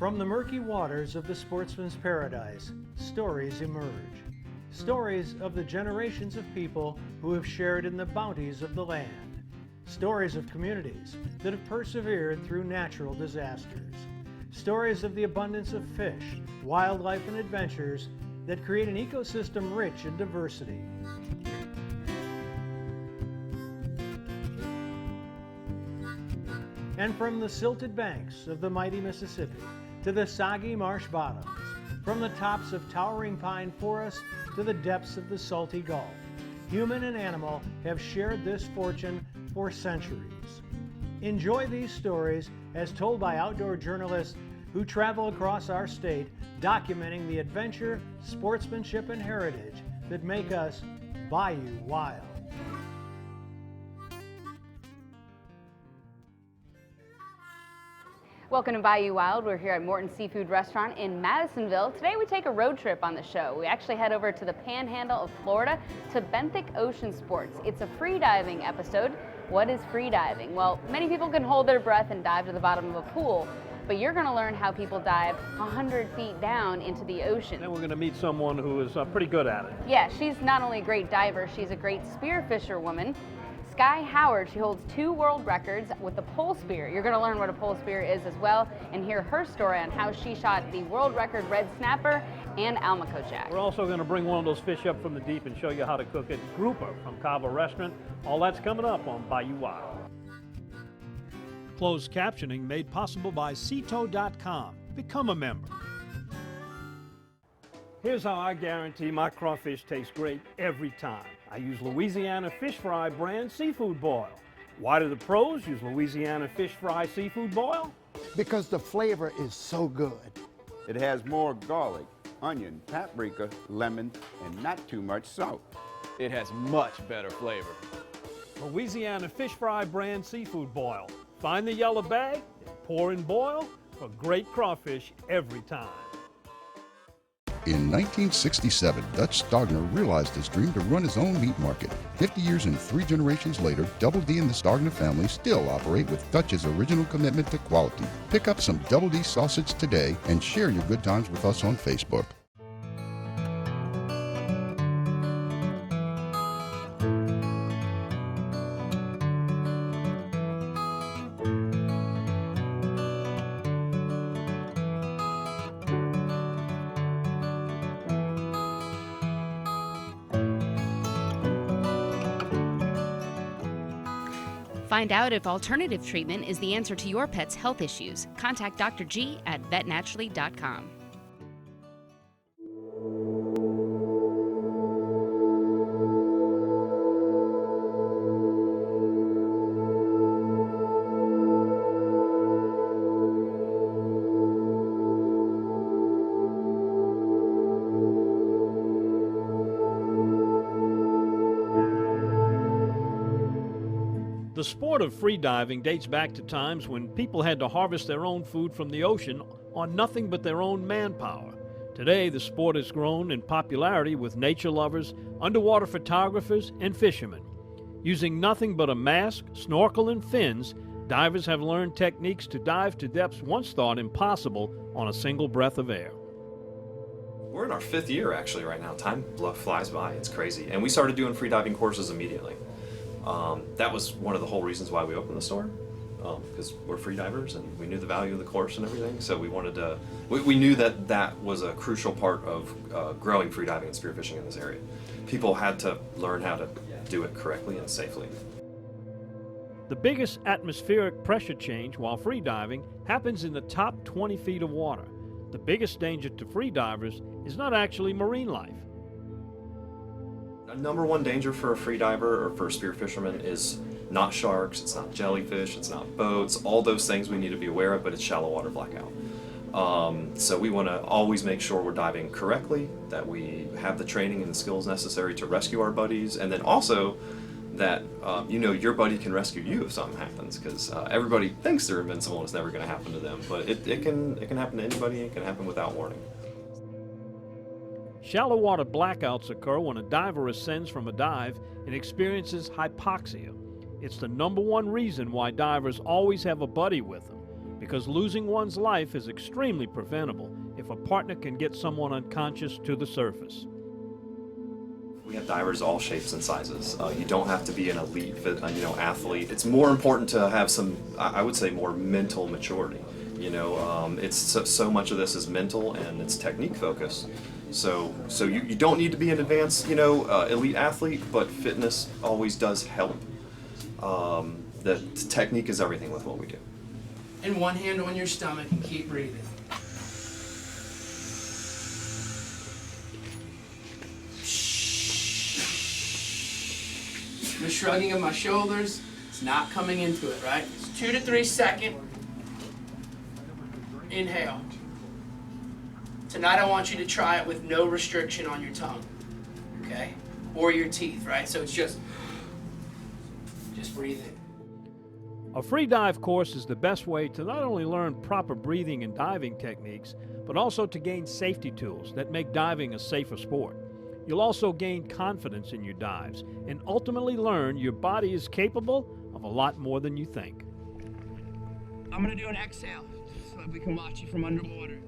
From the murky waters of the sportsman's paradise, stories emerge. Stories of the generations of people who have shared in the bounties of the land. Stories of communities that have persevered through natural disasters. Stories of the abundance of fish, wildlife, and adventures that create an ecosystem rich in diversity. And from the silted banks of the mighty Mississippi to the soggy marsh bottoms, from the tops of towering pine forests to the depths of the salty Gulf, human and animal have shared this fortune for centuries. Enjoy these stories as told by outdoor journalists who travel across our state, documenting the adventure, sportsmanship, and heritage that make us Bayou Wild. Welcome to Bayou Wild. We're here at Morton Seafood Restaurant in Madisonville. Today we take a road trip on the show. We actually head over to the panhandle of Florida to Benthic Ocean Sports. It's a free diving episode. What is free diving? Well, many people can hold their breath and dive to the bottom of a pool, but you're going to learn how people dive 100 feet down into the ocean. And we're going to meet someone who is pretty good at it. Yeah, she's not only a great diver, she's a great spearfisher woman. Skye Howard, she holds 2 world records with the pole spear. You're going to learn what a pole spear is as well and hear her story on how she shot the world record red snapper and almaco jack. We're also going to bring one of those fish up from the deep and show you how to cook it. Grouper from Cava Restaurant. All that's coming up on Bayou Wild. Closed captioning made possible by Ceto.com. Become a member. Here's how I guarantee my crawfish tastes great every time. I use Louisiana Fish Fry brand seafood boil. Why do the pros use Louisiana Fish Fry seafood boil? Because the flavor is so good. It has more garlic, onion, paprika, lemon, and not too much salt. It has much better flavor. Louisiana Fish Fry brand seafood boil. Find the yellow bag, pour and boil for great crawfish every time. In 1967, Dutch Stogner realized his dream to run his own meat market. 50 years and 3 generations later, Double D and the Stogner family still operate with Dutch's original commitment to quality. Pick up some Double D sausage today and share your good times with us on Facebook. Find out if alternative treatment is the answer to your pet's health issues. Contact Dr. G at vetnaturally.com. The sport of freediving dates back to times when people had to harvest their own food from the ocean on nothing but their own manpower. Today, the sport has grown in popularity with nature lovers, underwater photographers, and fishermen. Using nothing but a mask, snorkel, and fins, divers have learned techniques to dive to depths once thought impossible on a single breath of air. We're in our 5th year actually right now. Time flies by, it's crazy. And we started doing freediving courses immediately. That was one of the whole reasons why we opened the store, because we're free divers and we knew the value of the course and everything. So we wanted to, we knew that that was a crucial part of growing free diving and spearfishing in this area. People had to learn how to do it correctly and safely. The biggest atmospheric pressure change while free diving happens in the top 20 feet of water. The biggest danger to free divers is not actually marine life. Number one danger for a free diver or for a spear fisherman is not sharks, it's not jellyfish, it's not boats, all those things we need to be aware of, but it's shallow water blackout. So we want to always make sure we're diving correctly, that we have the training and the skills necessary to rescue our buddies, and then also that your buddy can rescue you if something happens, because everybody thinks they're invincible and it's never going to happen to them, but it can happen to anybody, it can happen without warning. Shallow water blackouts occur when a diver ascends from a dive and experiences hypoxia. It's the #1 reason why divers always have a buddy with them. because losing one's life is extremely preventable if a partner can get someone unconscious to the surface. We have divers all shapes and sizes. You don't have to be an elite athlete. It's more important to have some, I would say, more mental maturity. It's so much of this is mental and it's technique focused. So you don't need to be an advanced, elite athlete, but fitness always does help. The technique is everything with what we do. And one hand on your stomach and keep breathing. The shrugging of my shoulders, it's not coming into it, right? It's 2 to 3 second inhale. Tonight I want you to try it with no restriction on your tongue, okay? Or your teeth, right? So it's just breathe in. A free dive course is the best way to not only learn proper breathing and diving techniques, but also to gain safety tools that make diving a safer sport. You'll also gain confidence in your dives and ultimately learn your body is capable of a lot more than you think. I'm gonna do an exhale so that we can watch you from underwater.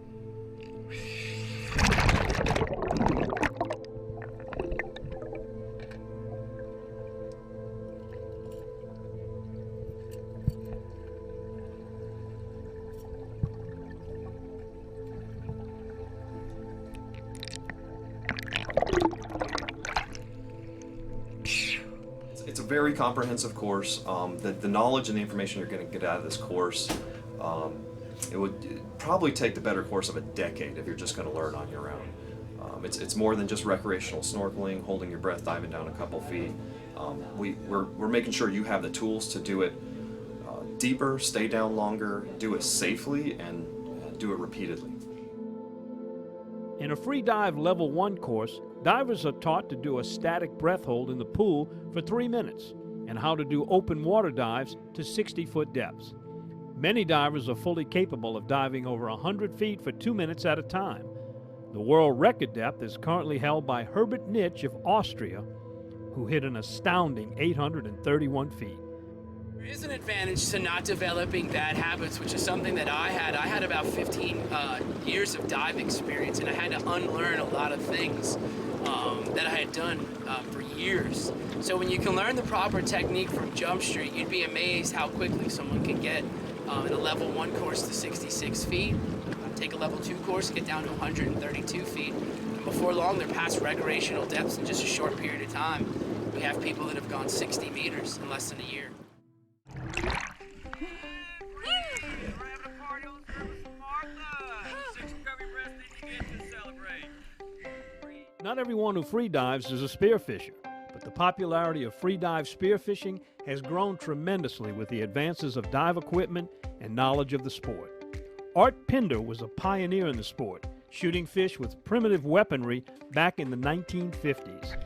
It's a very comprehensive course. The knowledge and the information you're going to get out of this course, it would probably take the better course of a decade if you're just going to learn on your own. It's more than just recreational snorkeling, holding your breath, diving down a couple feet. We're making sure you have the tools to do it deeper, stay down longer, do it safely, and do it repeatedly. In a free dive level 1 course, divers are taught to do a static breath hold in the pool for 3 minutes and how to do open water dives to 60-foot depths. Many divers are fully capable of diving over 100 feet for 2 minutes at a time. The world record depth is currently held by Herbert Nitsch of Austria, who hit an astounding 831 feet. There is an advantage to not developing bad habits, which is something that I had. I had about 15 years of dive experience, and I had to unlearn a lot of things that I had done for years. So when you can learn the proper technique from Jump Street, you'd be amazed how quickly someone can get in a level 1 course to 66 feet, take a level 2 course, get down to 132 feet, and before long they're past recreational depths in just a short period of time. We have people that have gone 60 meters in less than a year. Not everyone who free dives is a spearfisher, but the popularity of free dive spearfishing has grown tremendously with the advances of dive equipment and knowledge of the sport. Art Pinder was a pioneer in the sport, shooting fish with primitive weaponry back in the 1950s.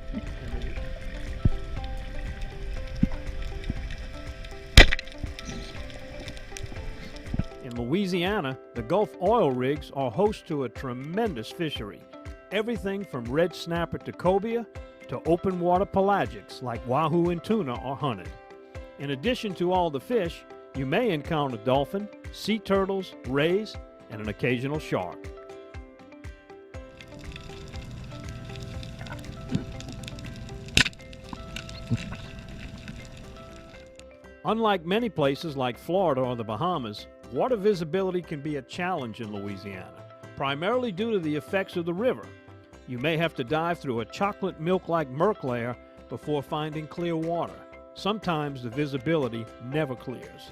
In Louisiana, the Gulf oil rigs are host to a tremendous fishery. Everything from red snapper to cobia to open water pelagics like wahoo and tuna are hunted. In addition to all the fish, you may encounter dolphin, sea turtles, rays, and an occasional shark. Unlike many places like Florida or the Bahamas, water visibility can be a challenge in Louisiana, primarily due to the effects of the river. You may have to dive through a chocolate milk-like murk layer before finding clear water. Sometimes the visibility never clears.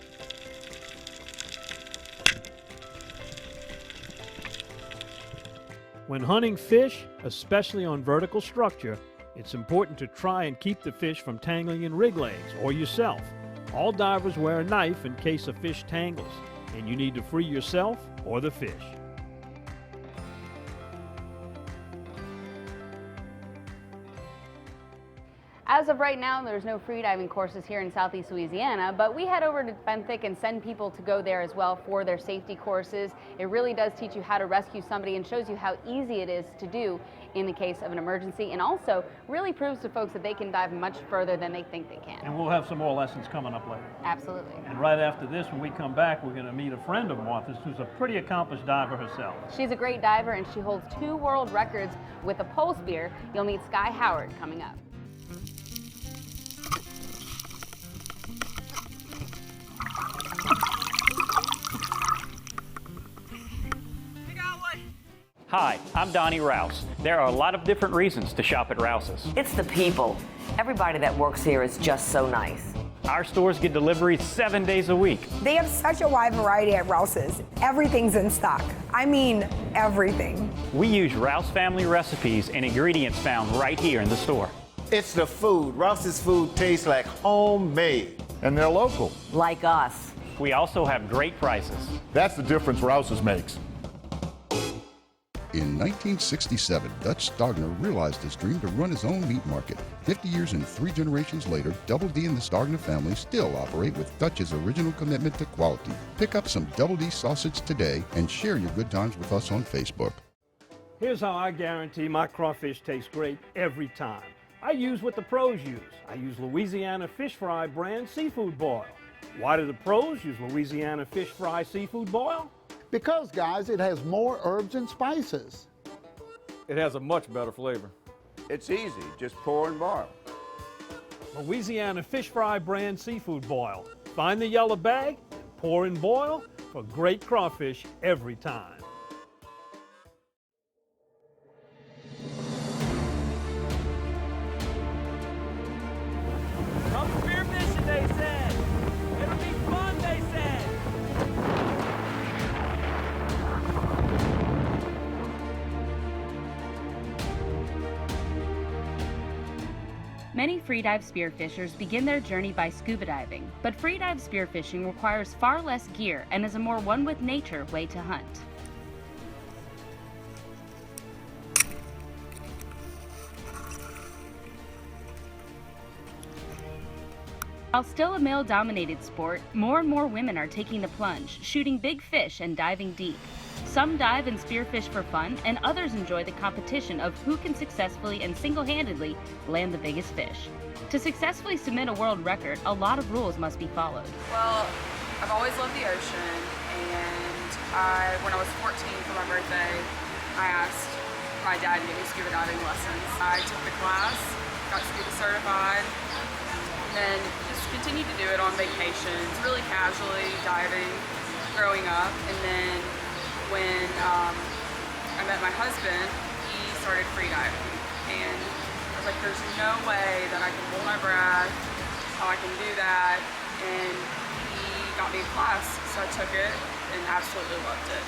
When hunting fish, especially on vertical structure, it's important to try and keep the fish from tangling in rig legs or yourself. All divers wear a knife in case a fish tangles, and you need to free yourself or the fish. As of right now, there's no freediving courses here in Southeast Louisiana, but we head over to Benthic and send people to go there as well for their safety courses. It really does teach you how to rescue somebody and shows you how easy it is to do in the case of an emergency, and also really proves to folks that they can dive much further than they think they can. And we'll have some more lessons coming up later. Absolutely. And right after this, when we come back, we're going to meet a friend of Martha's who's a pretty accomplished diver herself. She's a great diver, and she holds 2 world records with a pole spear. You'll meet Skye Howard coming up. Hi, I'm Donnie Rouse. There are a lot of different reasons to shop at Rouse's. It's the people. Everybody that works here is just so nice. Our stores get deliveries 7 days a week. They have such a wide variety at Rouse's. Everything's in stock. I mean, everything. We use Rouse family recipes and ingredients found right here in the store. It's the food. Rouse's food tastes like homemade. And they're local. Like us. We also have great prices. That's the difference Rouse's makes. In 1967, Dutch Stogner realized his dream to run his own meat market. 50 years and 3 generations later, Double D and the Stogner family still operate with Dutch's original commitment to quality. Pick up some Double D sausage today and share your good times with us on Facebook. Here's how I guarantee my crawfish tastes great every time. I use what the pros use. I use Louisiana Fish Fry brand seafood boil. Why do the pros use Louisiana Fish Fry seafood boil? Because, guys, it has more herbs and spices. It has a much better flavor. It's easy, just pour and boil. Louisiana Fish Fry brand seafood boil. Find the yellow bag, pour and boil for great crawfish every time. Come spearfishing, they said. It'll be fun, they said. Many freedive spearfishers begin their journey by scuba diving, but freedive spearfishing requires far less gear and is a more one with nature way to hunt. While still a male-dominated sport, more and more women are taking the plunge, shooting big fish and diving deep. Some dive and spearfish for fun, and others enjoy the competition of who can successfully and single-handedly land the biggest fish. To successfully submit a world record, a lot of rules must be followed. Well, I've always loved the ocean, and when I was 14 for my birthday, I asked my dad to get me scuba diving lessons. I took the class, got scuba certified, and then just continued to do it on vacations, really casually diving growing up. And then when I met my husband, he started freediving, and I was like, there's no way that I can hold my breath, how I can do that, and he got me a class, so I took it and absolutely loved it.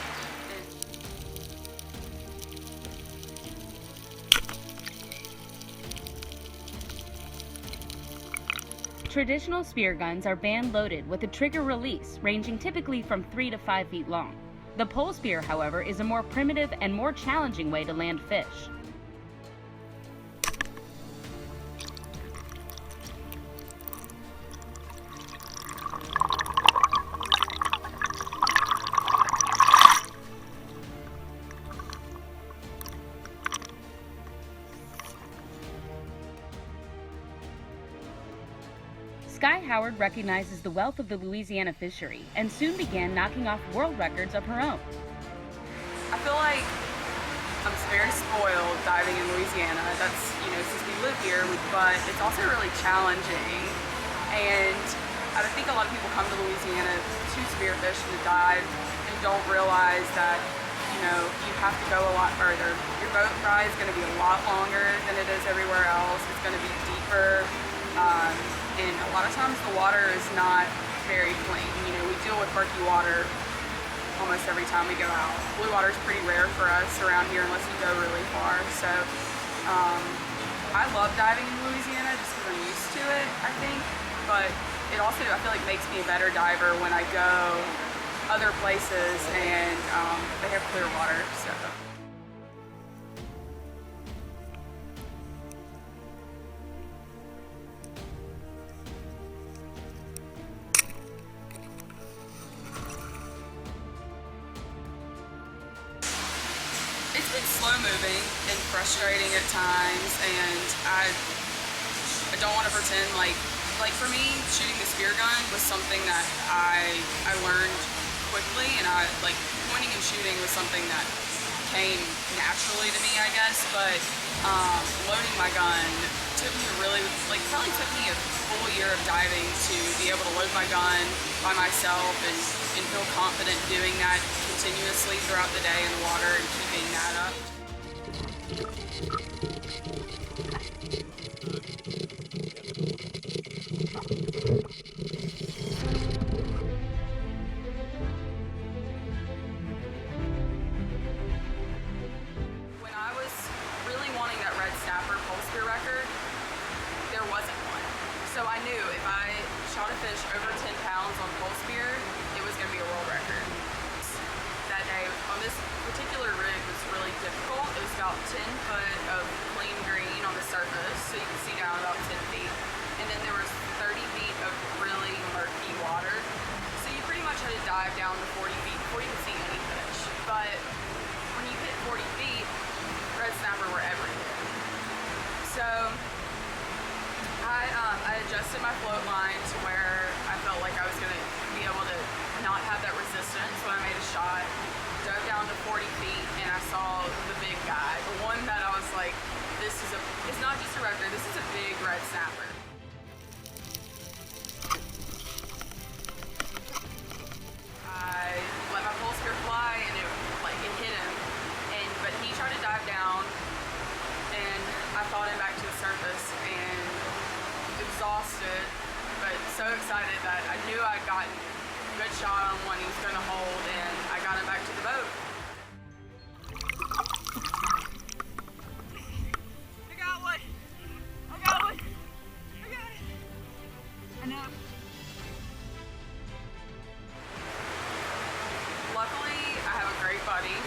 Traditional spear guns are band-loaded with a trigger release ranging typically from 3 to 5 feet long. The pole spear, however, is a more primitive and more challenging way to land fish. Skye Howard recognizes the wealth of the Louisiana fishery and soon began knocking off world records of her own. I feel like I'm very spoiled diving in Louisiana. That's, since we live here, but it's also really challenging. And I think a lot of people come to Louisiana to spearfish and to dive and don't realize that, you have to go a lot further. Your boat ride is going to be a lot longer than it is everywhere else. It's going to be deeper. And a lot of times the water is not very clean. We deal with murky water almost every time we go out. Blue water is pretty rare for us around here unless you go really far. So I love diving in Louisiana just because I'm used to it, I think. But it also, I feel like, makes me a better diver when I go other places and they have clear water. So. it's slow moving and frustrating at times, and I don't want to pretend like for me, shooting the spear gun was something that I learned quickly, and pointing and shooting was something that came naturally to me, I guess, but loading my gun took me probably took me a full year of diving to be able to load my gun by myself and feel confident doing that continuously throughout the day in the water and keeping that up. When I was really wanting that red snapper pole spear record, there wasn't one. So I knew if I shot a fish over 10 pounds on pole spear, it was going to be a world record. That day on this particular rig was really difficult. It was about 10 foot of clean green on the surface, so you can see down about 10 feet. And then there was 30 feet of really murky water. So you pretty much had to dive down to 40 feet before you could see any fish. But when you hit 40 feet, red snapper were everywhere. So I adjusted my float line to where I felt like I was going to be able to not have that resistance when I made a shot. Dove down to 40 feet and I saw the big guy, the one that I was like, it's not just a record, this is a big red snapper. I let my pole spear fly and it hit him, but he tried to dive down and I fought him back to the surface and exhausted, but so excited that I knew I'd gotten a good shot on one he was going to hold, and I got him back to the boat. I got one! I got one! I got it! I know. Luckily, I have a great buddy,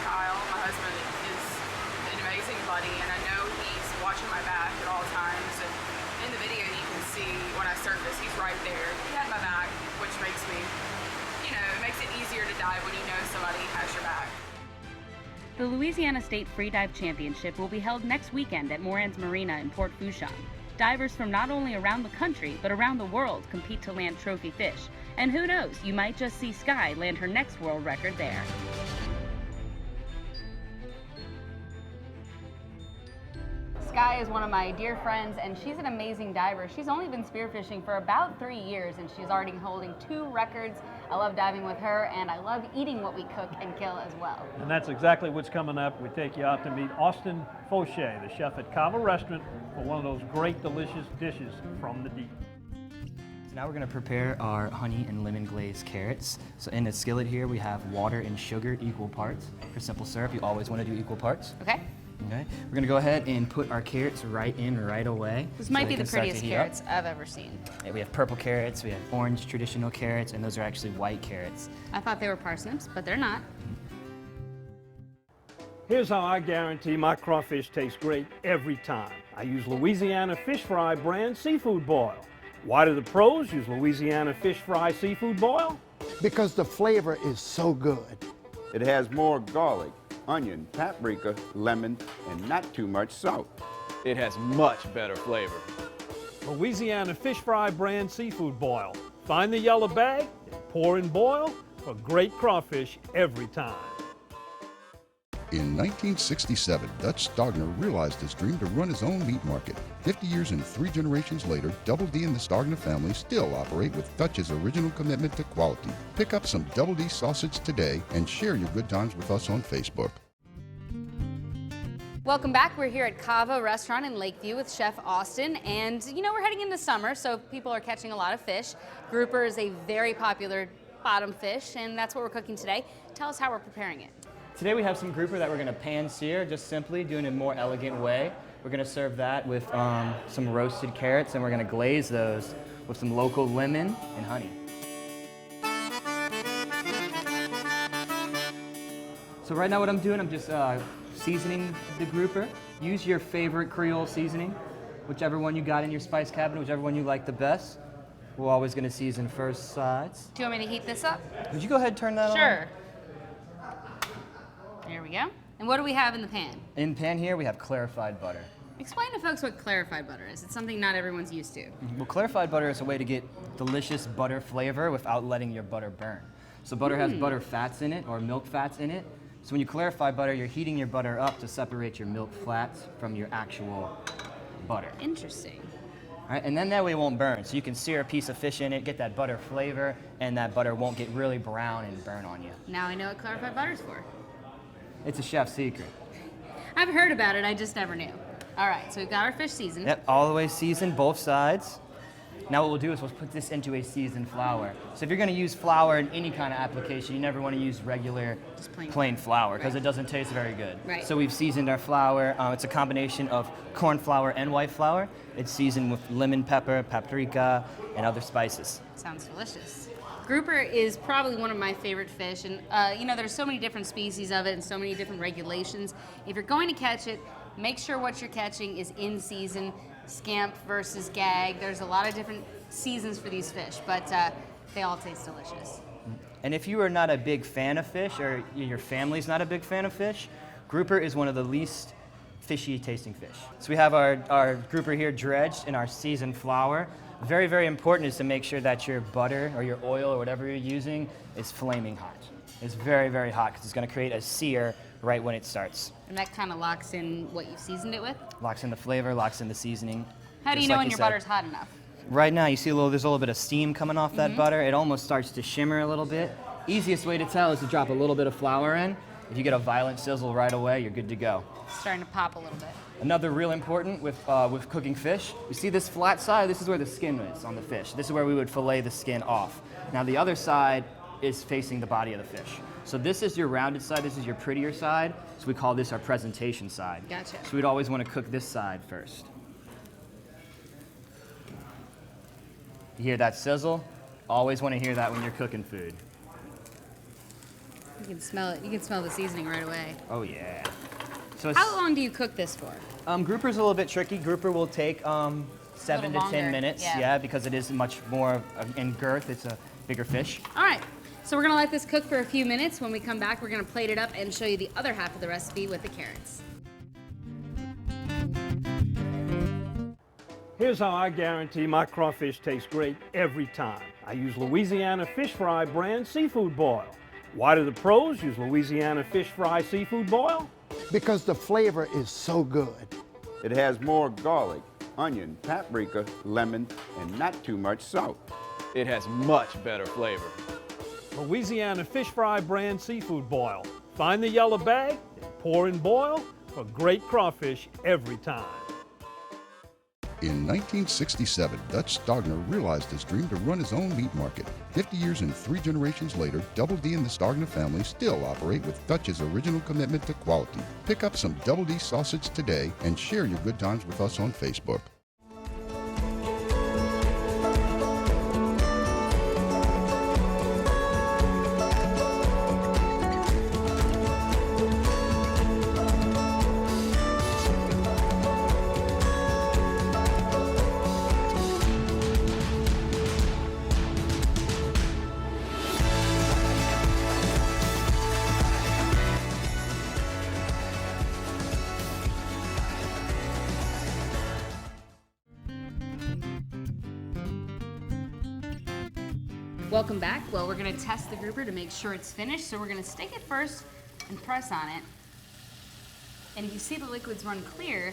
Kyle. My husband is an amazing buddy, and I know he's watching my back at all times. And in the video, you can see when I surface, he's right there. He had my back, which makes me, it makes it easier to dive when you know somebody has your back. The Louisiana State Freedive Championship will be held next weekend at Moran's Marina in Port Fourchon. Divers from not only around the country, but around the world compete to land trophy fish. And who knows, you might just see Skye land her next world record there. Skye is one of my dear friends, and she's an amazing diver. She's only been spearfishing for about 3 years, and she's already holding 2 records. I love diving with her, and I love eating what we cook and kill as well. And that's exactly what's coming up. We take you out to meet Austin of Cava, the chef at Cava Restaurant, for one of those great, delicious dishes from the deep. So now we're going to prepare our honey and lemon glazed carrots. So in the skillet here, we have water and sugar equal parts. For simple syrup, you always want to do equal parts. Okay. Okay, we're going to go ahead and put our carrots right away. This might be the prettiest carrots I've ever seen. Yeah, we have purple carrots, we have orange traditional carrots, and those are actually white carrots. I thought they were parsnips, but they're not. Here's how I guarantee my crawfish tastes great every time. I use Louisiana Fish Fry brand seafood boil. Why do the pros use Louisiana Fish Fry seafood boil? Because the flavor is so good. It has more garlic, onion, paprika, lemon, and not too much salt. It has much better flavor. Louisiana Fish Fry brand seafood boil. Find the yellow bag and pour and boil for great crawfish every time. In 1967, Dutch Stogner realized his dream to run his own meat market. 50 years and 3 generations later, Double D and the Stogner family still operate with Dutch's original commitment to quality. Pick up some Double D sausage today and share your good times with us on Facebook. Welcome back. We're here at Cava Restaurant in Lakeview with Chef Austin, and we're heading into summer, so people are catching a lot of fish. Grouper is a very popular bottom fish, and that's what we're cooking today. Tell us how we're preparing it. Today we have some grouper that we're going to pan sear, just simply doing it in a more elegant way. We're going to serve that with some roasted carrots, and we're going to glaze those with some local lemon and honey. So right now what I'm doing, I'm just seasoning the grouper. Use your favorite Creole seasoning, whichever one you got in your spice cabinet, whichever one you like the best. We're always going to season first sides. Do you want me to heat this up? Would you go ahead and turn that on? Sure. There we go. And what do we have in the pan? In pan here, we have clarified butter. Explain to folks what clarified butter is. It's something not everyone's used to. Well, clarified butter is a way to get delicious butter flavor without letting your butter burn. So butter has butter fats in it, or milk fats in it. So when you clarify butter, you're heating your butter up to separate your milk fats from your actual butter. Interesting. All right, and then that way it won't burn. So you can sear a piece of fish in it, get that butter flavor, and that butter won't get really brown and burn on you. Now I know what clarified butter's for. It's a chef's secret. I've heard about it, I just never knew. All right, so we've got our fish seasoned. Yep, all the way seasoned, both sides. Now what we'll do is we'll put this into a seasoned flour. So if you're gonna use flour in any kind of application, you never wanna use regular just plain flour because it doesn't taste very good. Right. So we've seasoned our flour. It's a combination of corn flour and white flour. It's seasoned with lemon pepper, paprika, and other spices. Sounds delicious. Grouper is probably one of my favorite fish, and you know, there's so many different species of it and so many different regulations. If you're going to catch it, make sure what you're catching is in season. Scamp versus gag. There's a lot of different seasons for these fish, but they all taste delicious. And if you are not a big fan of fish, or your family's not a big fan of fish, grouper is one of the least fishy tasting fish. So we have our grouper here dredged in our seasoned flour. Very, very important is to make sure that your butter or your oil or whatever you're using is flaming hot. It's very, very hot because it's going to create a sear right when it starts. And that kind of locks in what you've seasoned it with? Locks in the flavor, locks in the seasoning. How do you know when your butter's hot enough? Right now, you see there's a little bit of steam coming off that butter. It almost starts to shimmer a little bit. Easiest way to tell is to drop a little bit of flour in. If you get a violent sizzle right away, you're good to go. It's starting to pop a little bit. Another real important with cooking fish, you see this flat side, this is where the skin is on the fish. This is where we would fillet the skin off. Now the other side is facing the body of the fish. So this is your rounded side, this is your prettier side, so we call this our presentation side. Gotcha. So we'd always want to cook this side first. You hear that sizzle? Always want to hear that when you're cooking food. You can smell it. You can smell the seasoning right away. Oh yeah. So how long do you cook this for? Grouper's a little bit tricky. Grouper will take 7 to 10 minutes, yeah, because it is much more in girth. It's a bigger fish. All right, so we're gonna let this cook for a few minutes. When we come back, we're gonna plate it up and show you the other half of the recipe with the carrots. Here's how I guarantee my crawfish tastes great every time. I use Louisiana Fish Fry brand seafood boil. Why do the pros use Louisiana Fish Fry seafood boil? Because the flavor is so good. It has more garlic, onion, paprika, lemon, and not too much salt. It has much better flavor. Louisiana Fish Fry brand seafood boil. Find the yellow bag and pour and boil for great crawfish every time. In 1967, Dutch Stogner realized his dream to run his own meat market. 50 years and 3 generations later, Double D and the Stogner family still operate with Dutch's original commitment to quality. Pick up some Double D sausage today and share your good times with us on Facebook. Welcome back. Well, we're gonna test the grouper to make sure it's finished. So we're gonna stick it first and press on it. And if you see the liquids run clear,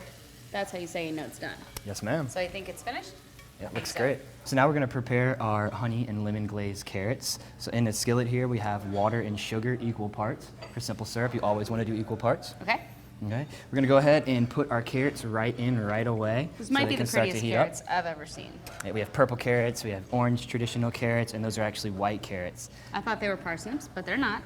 that's how you say you know it's done. Yes, ma'am. So I think it's finished? Yeah, looks great. So now we're going to prepare our honey and lemon glazed carrots. So in the skillet here, we have water and sugar equal parts. For simple syrup, you always want to do equal parts. Okay. Okay. We're going to go ahead and put our carrots right in right away. This might be the prettiest carrots I've ever seen. Yeah, we have purple carrots, we have orange traditional carrots, and those are actually white carrots. I thought they were parsnips, but they're not.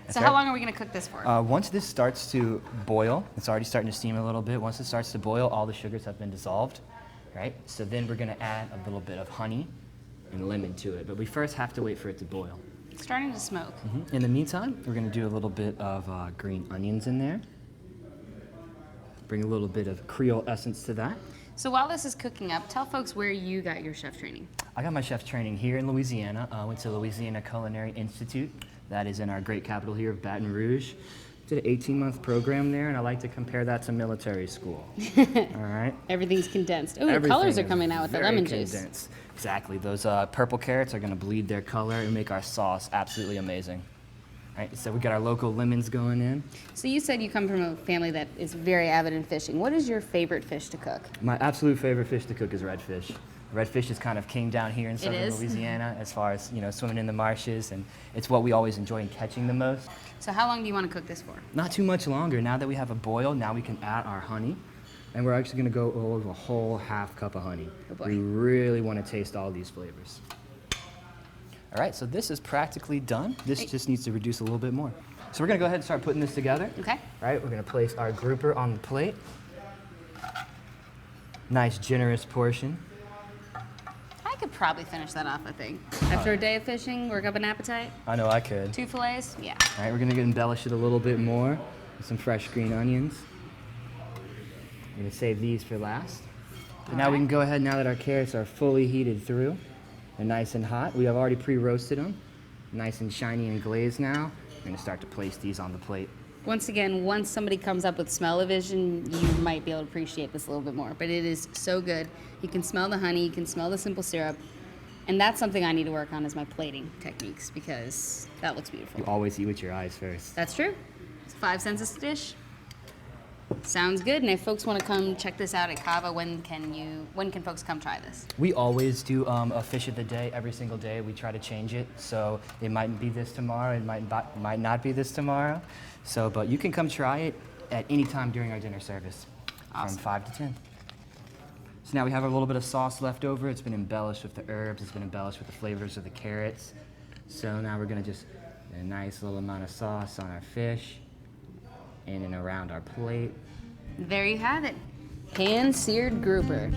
That's So right. how long are we going to cook this for? Once this starts to boil, it's already starting to steam a little bit. Once it starts to boil, all the sugars have been dissolved, right? So then we're going to add a little bit of honey and lemon to it. But we first have to wait for it to boil. It's starting to smoke. In the meantime, we're going to do a little bit of green onions in there. Bring a little bit of Creole essence to that. So while this is cooking up, tell folks where you got your chef training. I got my chef training here in Louisiana. I went to Louisiana Culinary Institute. That is in our great capital here of Baton Rouge. Did an 18-month program there, and I like to compare that to military school. All right. Everything's condensed. Oh, the colors are coming out with the lemon juice. Condensed. Exactly. Those purple carrots are going to bleed their color and make our sauce absolutely amazing. All right, so we got our local lemons going in. So you said you come from a family that is very avid in fishing. What is your favorite fish to cook? My absolute favorite fish to cook is redfish. Redfish is kind of king down here in southern Louisiana as far as, you know, swimming in the marshes, and it's what we always enjoy in catching the most. So how long do you want to cook this for? Not too much longer. Now that we have a boil, now we can add our honey, and we're actually going to go over a whole half cup of honey. Oh boy. We really want to taste all these flavors. All right, so this is practically done. This just needs to reduce a little bit more. So we're going to go ahead and start putting this together. Okay. All right, we're going to place our grouper on the plate. Nice, generous portion. I could probably finish that off, I think. After a day of fishing, work up an appetite. I know I could. 2 fillets, yeah. All right, we're gonna embellish it a little bit more with some fresh green onions. We're gonna save these for last. But now we can go ahead, now that our carrots are fully heated through, they're nice and hot. We have already pre-roasted them. Nice and shiny and glazed now. We're gonna start to place these on the plate. Once again, once somebody comes up with smell-o-vision, you might be able to appreciate this a little bit more. But it is so good. You can smell the honey, you can smell the simple syrup. And that's something I need to work on, is my plating techniques, because that looks beautiful. You always eat with your eyes first. That's true. It's 5 cents a dish. Sounds good. And if folks want to come check this out at Cava, when can folks come try this? We always do a fish of the day every single day. We try to change it, so it might be this tomorrow, it might not be this tomorrow. So, but you can come try it at any time during our dinner service, from 5 to 10. So now we have a little bit of sauce left over. It's been embellished with the herbs. It's been embellished with the flavors of the carrots. So now we're gonna just a nice little amount of sauce on our fish, in and around our plate. There you have it. Pan Seared Grouper.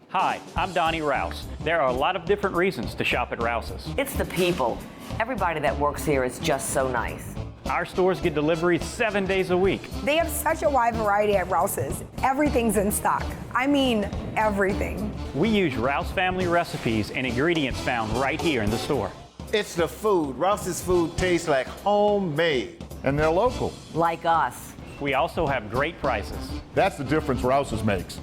Hi, I'm Donnie Rouse. There are a lot of different reasons to shop at Rouse's. It's the people. Everybody that works here is just so nice. Our stores get deliveries 7 days a week. They have such a wide variety at Rouse's. Everything's in stock. I mean, everything. We use Rouse family recipes and ingredients found right here in the store. It's the food. Rouse's food tastes like homemade. And they're local. Like us. We also have great prices. That's the difference Rouse's makes.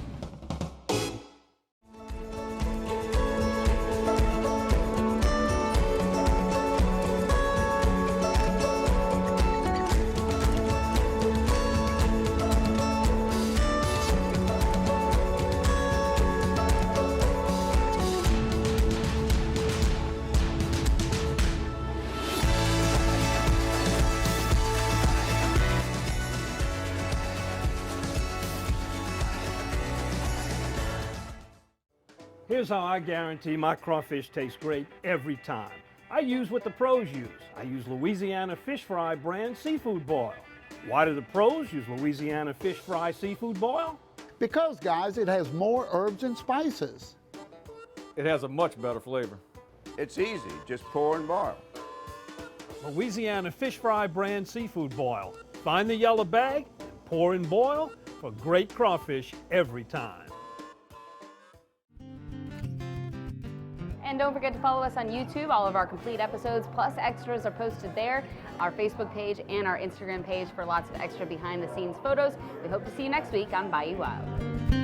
Here's how I guarantee my crawfish tastes great every time. I use what the pros use. I use Louisiana Fish Fry brand seafood boil. Why do the pros use Louisiana Fish Fry seafood boil? Because, guys, it has more herbs and spices. It has a much better flavor. It's easy, just pour and boil. Louisiana Fish Fry brand seafood boil. Find the yellow bag and pour and boil for great crawfish every time. And don't forget to follow us on YouTube. All of our complete episodes plus extras are posted there. Our Facebook page and our Instagram page for lots of extra behind the scenes photos. We hope to see you next week on Bayou Wild.